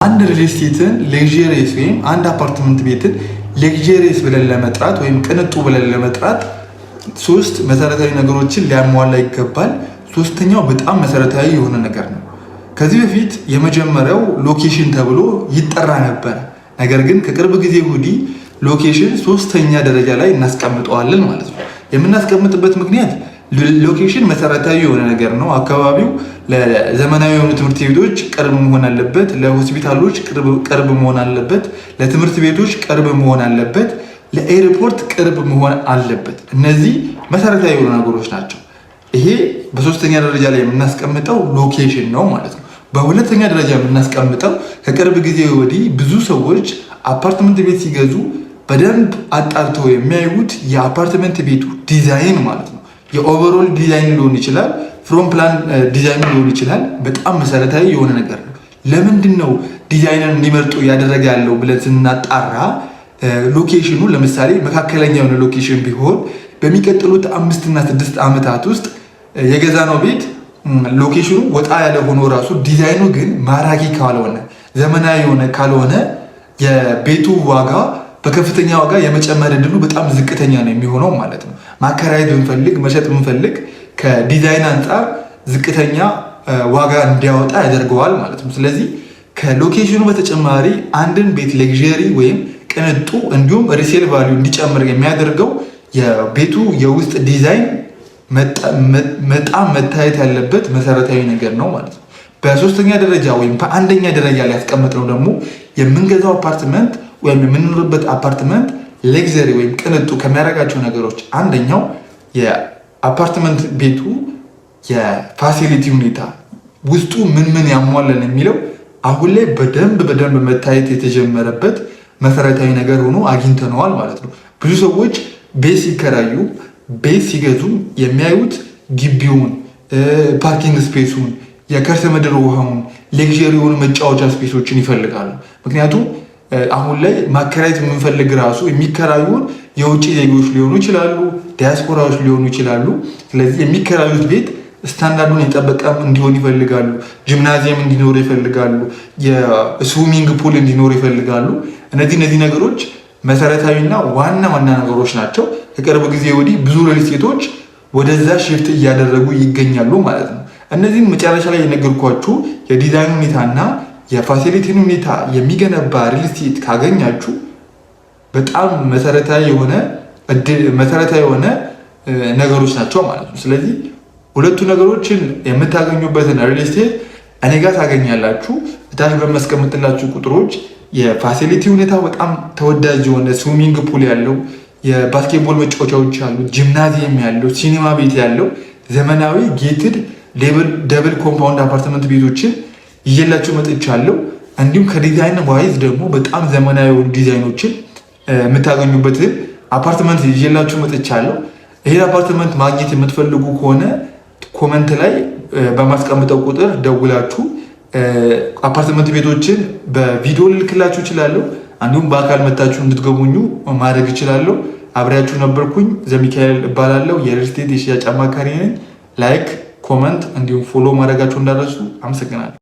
አንድ ሪል ስቴትን ሌክዠሪየስ ወይም አንድ አፓርትመንት ቤትን ሌክዠሪየስ ብለን ለመጥራት ወይም ቅንጡ ብለን ለመጥራት ሶስት መሰረታዊ ነገሮችን ሊያሟላ ይገባል። ሶስተኛው በጣም መሰረታዊ የሆነ ነገር ነው። ከዚህ በፊት የመጀመሪያው ሎኬሽን ተብሎ ይጠራ ነበር። ነገር ግን ከቅርብ ጊዜ ወዲህ ሎኬሽን ሶስተኛ ደረጃ ላይ እናስቀምጠዋለን ማለት ነው። የምናስቀምጥበት ምክንያት ሎኬሽን መሰረታዊ የሆነ ነገር ነው። አካባቢው ለዘመናዊ የሆኑ ትምህርት ቤቶች ቅርብ መሆን አለበት፣ ለሆስፒታሎች ቅርብ መሆን አለበት፣ ለትምህርት ቤቶች ቅርብ መሆን አለበት፣ ለኤርፖርት ቅርብ መሆን አለበት። እነዚህ መሰረታዊ የሆኑ ነገሮች ናቸው። ይሄ በሶስተኛ ደረጃ ላይ የምናስቀምጠው ሎኬሽን ነው ማለት ነው። በሁለተኛ ደረጃ የምናስቀምጠው ከቅርብ ጊዜ ወዲህ ብዙ ሰዎች አፓርትመንት ቤት ሲገዙ በደንብ አጣርተው የሚያዩት የአፓርትመንት ቤቱ ዲዛይን ማለት ነው። የኦቨርኦል ዲዛይን ሊሆን ይችላል፣ ፍሮም ፕላን ዲዛይን ሊሆን ይችላል። በጣም መሰረታዊ የሆነ ነገር ነው። ለምንድን ነው ዲዛይነር እንዲመርጡ ያደረገ ያለው ብለን ስናጣራ ሎኬሽኑ ለምሳሌ መካከለኛ የሆነ ሎኬሽን ቢሆን በሚቀጥሉት 5 እና 6 ዓመታት ውስጥ የገዛነው ቤት ሎኬሽኑ ወጣ ያለ ሆኖ ራሱ ዲዛይኑ ግን ማራኪ ካልሆነ ዘመናዊ የሆነ ካልሆነ የቤቱ ዋጋ በከፍተኛ ዋጋ የመጨመር እድሉ በጣም ዝቅተኛ ነው የሚሆነው ማለት ነው። ማከራየት ብንፈልግ መሸጥ ብንፈልግ ከዲዛይን አንጻር ዝቅተኛ ዋጋ እንዲያወጣ ያደርገዋል ማለት ነው። ስለዚህ ከሎኬሽኑ በተጨማሪ አንድን ቤት ሌክዠሪ ወይም ቅንጡ እንዲሁም ሪሴል ቫልዩ እንዲጨምር የሚያደርገው የቤቱ የውስጥ ዲዛይን በጣም መታየት ያለበት መሰረታዊ ነገር ነው ማለት ነው። በሶስተኛ ደረጃ ወይም በአንደኛ ደረጃ ላይ ያስቀመጥነው ደግሞ የምንገዛው አፓርትመንት ወይም የምንኖርበት አፓርትመንት ሌክዠሪ ወይም ቅንጡ ከሚያደርጋቸው ነገሮች አንደኛው የአፓርትመንት ቤቱ የፋሲሊቲ ሁኔታ ውስጡ ምን ያሟላል የሚለው አሁን ላይ በደንብ መታየት የተጀመረበት መሰረታዊ ነገር ሆኖ አግኝተነዋል ማለት ነው። ብዙ ሰዎች ቤት ሲከራዩ ቤት ሲገዙ የሚያዩት ግቢውን፣ ፓርኪንግ ስፔሱን፣ የከርሰ ምድር ውሃውን፣ ሌክዠሪ የሆኑ መጫወቻ ስፔሶችን ይፈልጋሉ። ምክንያቱም አሁን ላይ ማከራየት የምንፈልግ ራሱ የሚከራዩን የውጭ ዜጎች ሊሆኑ ይችላሉ፣ ዲያስፖራዎች ሊሆኑ ይችላሉ። ስለዚህ የሚከራዩት ቤት ስታንዳርዱን የጠበቀ እንዲሆን ይፈልጋሉ። ጂምናዚየም እንዲኖር ይፈልጋሉ። የስዊሚንግ ፑል እንዲኖር ይፈልጋሉ። እነዚህ ነገሮች መሰረታዊና ዋና ነገሮች ናቸው። ከቅርብ ጊዜ ወዲህ ብዙ ሪል ስቴቶች ወደዛ ሽፍት እያደረጉ ይገኛሉ ማለት ነው። እነዚህም መጨረሻ ላይ የነገርኳችሁ የዲዛይን ሁኔታና የፋሲሊቲን ሁኔታ የሚገነባ ሪል ስቴት ካገኛችሁ በጣም መሰረታዊ የሆነ ነገሮች ናቸው ማለት ነው። ስለዚህ ሁለቱ ነገሮችን የምታገኙበትን ሪል ስቴት እኔ ጋር ታገኛላችሁ። እታች በማስቀምጥላችሁ ቁጥሮች የፋሲሊቲ ሁኔታ በጣም ተወዳጅ የሆነ ስዊሚንግ ፑል ያለው፣ የባስኬትቦል መጫወቻዎች ያሉት፣ ጂምናዚየም ያለው፣ ሲኒማ ቤት ያለው ዘመናዊ ጌትድ ደብል ኮምፓውንድ አፓርትመንት ቤቶችን ይዤላችሁ መጥቻለሁ። እንዲሁም ከዲዛይን ዋይዝ ደግሞ በጣም ዘመናዊ የሆኑ ዲዛይኖችን የምታገኙበትን አፓርትመንት ይዤላችሁ መጥቻለሁ። ይሄን አፓርትመንት ማግኘት የምትፈልጉ ከሆነ ኮመንት ላይ በማስቀምጠው ቁጥር ደውላችሁ አፓርትመንት ቤቶችን በቪዲዮ ልልክላችሁ እችላለሁ። እንዲሁም በአካል መታችሁ እንድትጎበኙ ማድረግ እችላለሁ። አብሬያችሁ ነበርኩኝ። ዘሚካኤል እባላለሁ። የሪል ስቴት የሽያጭ አማካሪ ነኝ። ላይክ፣ ኮመንት እንዲሁም ፎሎ ማድረጋችሁ እንዳትረሱ። አመሰግናለሁ።